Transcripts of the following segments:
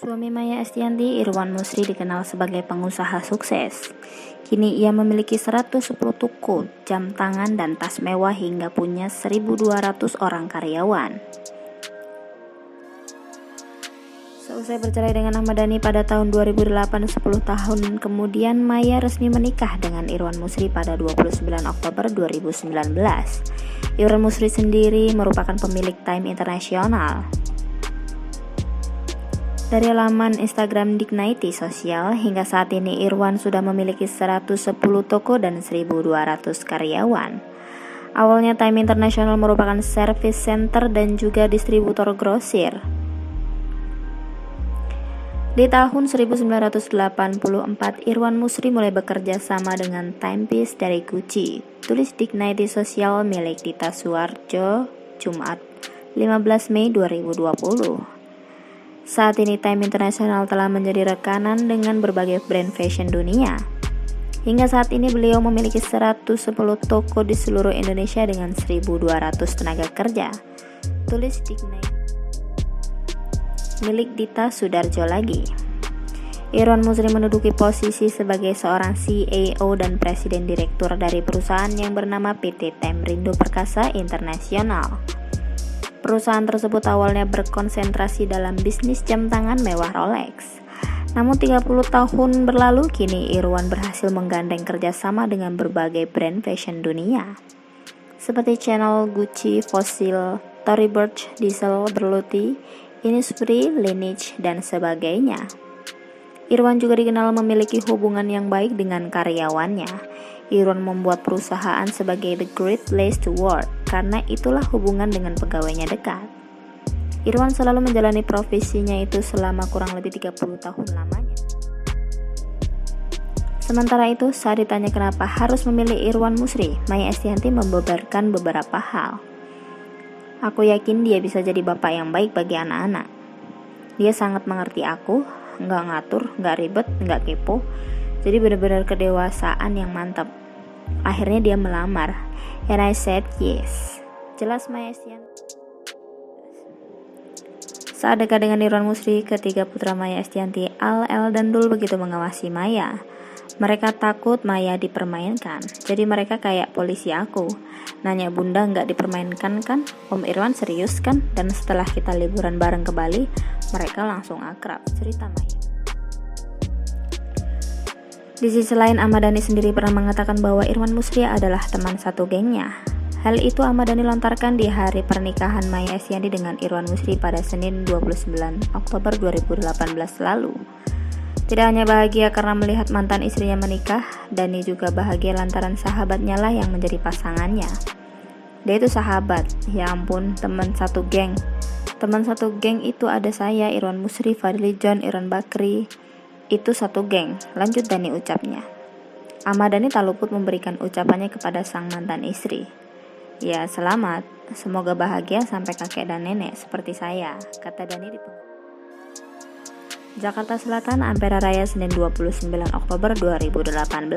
Suami Maya Estianty, Irwan Musri, dikenal sebagai pengusaha sukses. Kini ia memiliki 110 toko, jam tangan, dan tas mewah hingga punya 1.200 orang karyawan. Seusai bercerai dengan Ahmad Dhani pada tahun 2008, 10 tahun kemudian Maya resmi menikah dengan Irwan Musri pada 29 Oktober 2019. Irwan Musri sendiri merupakan pemilik Time International. Dari laman Instagram Dignity Social, hingga saat ini Irwan sudah memiliki 110 toko dan 1.200 karyawan. Awalnya Time International merupakan service center dan juga distributor grosir. Di tahun 1984, Irwan Musri mulai bekerja sama dengan Timepiece dari Gucci. Tulis Dignity Social milik Dita Suarjo, Jumat 15 Mei 2020. Saat ini Time International telah menjadi rekanan dengan berbagai brand fashion dunia. Hingga saat ini beliau memiliki 110 toko di seluruh Indonesia dengan 1.200 tenaga kerja. Tulis Dignity milik Dita Sudarjo lagi. Irwan Musri menduduki posisi sebagai seorang CEO dan Presiden Direktur dari perusahaan yang bernama PT Tamrindo Perkasa Internasional. Perusahaan tersebut awalnya berkonsentrasi dalam bisnis jam tangan mewah Rolex. Namun 30 tahun berlalu, kini Irwan berhasil menggandeng kerjasama dengan berbagai brand fashion dunia seperti Chanel, Gucci, Fossil, Tory Burch, Diesel, Berluti, Innisfree, Laneige, dan sebagainya. Irwan juga dikenal memiliki hubungan yang baik dengan karyawannya. Irwan membuat perusahaan sebagai The Great Place to Work karena itulah hubungan dengan pegawainya dekat. Irwan selalu menjalani profesinya itu selama kurang lebih 30 tahun lamanya. Sementara itu, saat ditanya kenapa harus memilih Irwan Musri, Maya Estianty membeberkan beberapa hal. Aku yakin dia bisa jadi bapak yang baik bagi anak-anak. Dia sangat mengerti aku, nggak ngatur, nggak ribet, nggak kepo. Jadi benar-benar kedewasaan yang mantap. Akhirnya dia melamar, and I said yes. Jelas Maya Estianty. Saat dekat dengan Irwan Musri, ketiga putra Maya Estianty, Al, El, dan Dul begitu mengawasi Maya. Mereka takut Maya dipermainkan, jadi mereka kayak polisi aku. Nanya, bunda nggak dipermainkan kan? Om Irwan serius kan? Dan setelah kita liburan bareng ke Bali, mereka langsung akrab, cerita Maya. Di sisi lain, Ahmad Dhani sendiri pernah mengatakan bahwa Irwan Musri adalah teman satu gengnya. Hal itu Ahmad Dhani lontarkan di hari pernikahan Maya Estianty dengan Irwan Musri pada Senin 29 Oktober 2018 lalu. Tidak hanya bahagia karena melihat mantan istrinya menikah, Dhani juga bahagia lantaran sahabatnya lah yang menjadi pasangannya. Dia itu sahabat, ya ampun, teman satu geng. Teman satu geng itu ada saya, Irwan Musri, Fadli John, Iran Bakri. Itu satu geng, lanjut Dhani ucapnya. Ahmad Dhani tak luput memberikan ucapannya kepada sang mantan istri. Ya selamat, semoga bahagia sampai kakek dan nenek seperti saya, kata Dhani di Jakarta Selatan, Ampera Raya, Senin 29 Oktober 2018.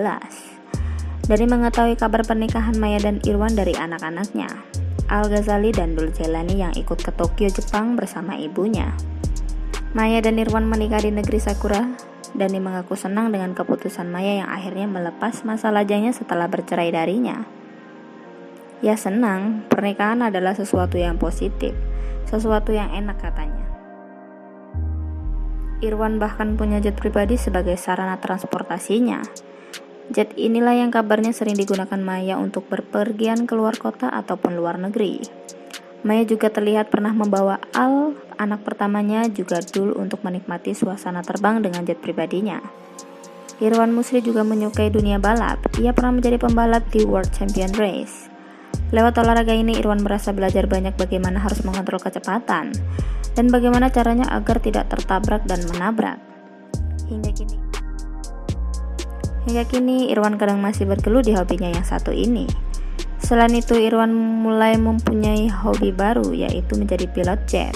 Dhani mengetahui kabar pernikahan Maya dan Irwan dari anak-anaknya, Al Ghazali dan Dul Jailani yang ikut ke Tokyo, Jepang bersama ibunya. Maya dan Irwan menikah di negeri Sakura. Dhani mengaku senang dengan keputusan Maya yang akhirnya melepas masa lajangnya setelah bercerai darinya. Ya senang, pernikahan adalah sesuatu yang positif, sesuatu yang enak katanya. Irwan bahkan punya jet pribadi sebagai sarana transportasinya. Jet inilah yang kabarnya sering digunakan Maya untuk berpergian keluar kota ataupun luar negeri. Maya juga terlihat pernah membawa Al, anak pertamanya, juga Dul untuk menikmati suasana terbang dengan jet pribadinya. Irwan Musri juga menyukai dunia balap. Ia pernah menjadi pembalap di World Champion Race. Lewat olahraga ini, Irwan merasa belajar banyak bagaimana harus mengontrol kecepatan dan bagaimana caranya agar tidak tertabrak dan menabrak. Hingga kini, Irwan kadang masih bergelut di hobinya yang satu ini. Selain itu, Irwan mulai mempunyai hobi baru, yaitu menjadi pilot jet.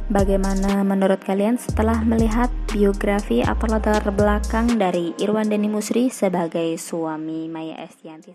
Bagaimana menurut kalian setelah melihat biografi atau latar belakang dari Irwan Dhani Musri sebagai suami Maya Estianty?